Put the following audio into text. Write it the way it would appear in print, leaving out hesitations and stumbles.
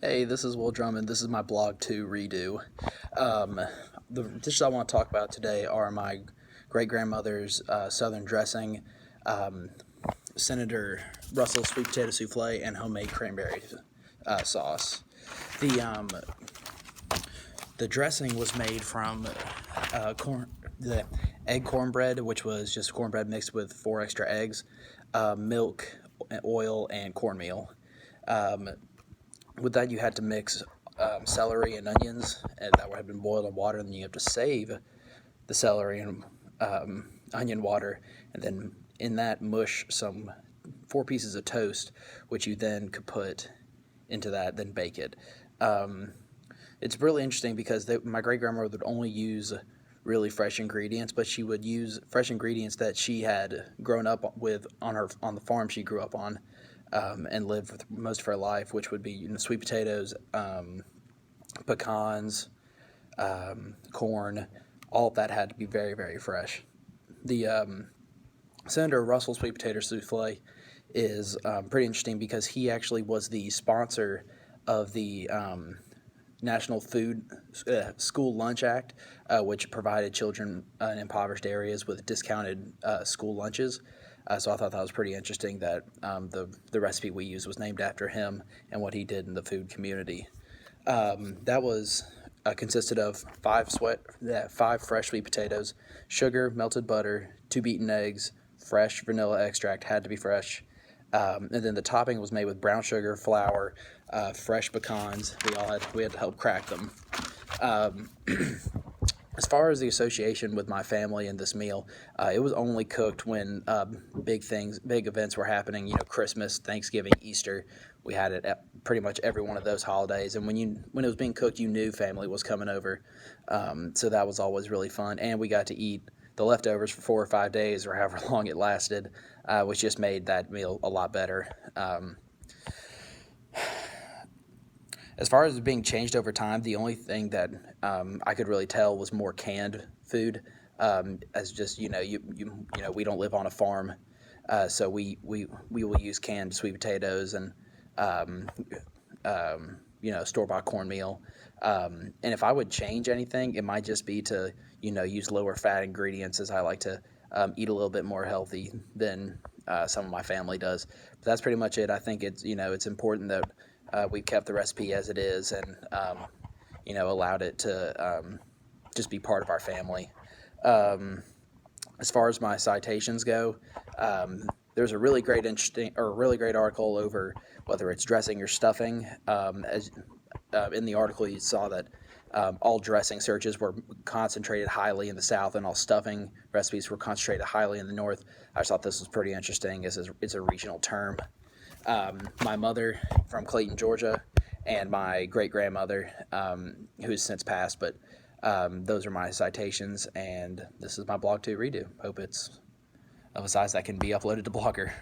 Hey, this is Will Drummond. This is my blog to redo. Um, the dishes I want to talk about today are my great grandmother's southern dressing, um, Senator Russell's sweet potato souffle, and homemade cranberry sauce. The um, the dressing was made from the egg cornbread, which was just cornbread mixed with 4 extra eggs, milk, oil, and cornmeal. Um, with that, you had to mix celery and onions, and that had been boiled in water. And then you have to save the celery and onion water, and then in that mush some 4 pieces of toast, which you then could put into that, then bake it. Um, it's really interesting because my great grandmother would only use really fresh ingredients, but she would use fresh ingredients that she had grown up with on the farm she grew up on, and lived with most of her life, which would be sweet potatoes, pecans, corn. All of that had to be very, very fresh. The Senator Russell sweet potato souffle is pretty interesting because he actually was the sponsor of the National Food School Lunch Act, which provided children in impoverished areas with discounted school lunches. So I thought that was pretty interesting that the recipe we used was named after him and what he did in the food community. That was consisted of five fresh sweet potatoes, sugar, melted butter, 2 beaten eggs, fresh vanilla extract had to be fresh, and then the topping was made with brown sugar, flour, fresh pecans. We had to help crack them. Um, as far as the association with my family and this meal, it was only cooked when big events were happening. Christmas, Thanksgiving, Easter. We had it at pretty much every one of those holidays. And when it was being cooked, you knew family was coming over. So that was always really fun. And we got to eat the leftovers for 4 or 5 days, or however long it lasted, which just made that meal a lot better. As far as it being changed over time, the only thing that I could really tell was more canned food. As just we don't live on a farm, so we will use canned sweet potatoes and um, store bought cornmeal. And if I would change anything, it might just be to use lower fat ingredients, as I like to eat a little bit more healthy than some of my family does. But that's pretty much it. I think it's important that we kept the recipe as it is, and allowed it to just be part of our family. Um, as far as my citations go, there's a really great article over whether it's dressing or stuffing. As In the article, you saw that all dressing searches were concentrated highly in the South, and all stuffing recipes were concentrated highly in the North. I just thought this was pretty interesting, as it's a regional term. My mother from Clayton, Georgia, and my great grandmother, who's since passed, but those are my citations, and this is my blog to redo. Hope it's of a size that can be uploaded to Blogger.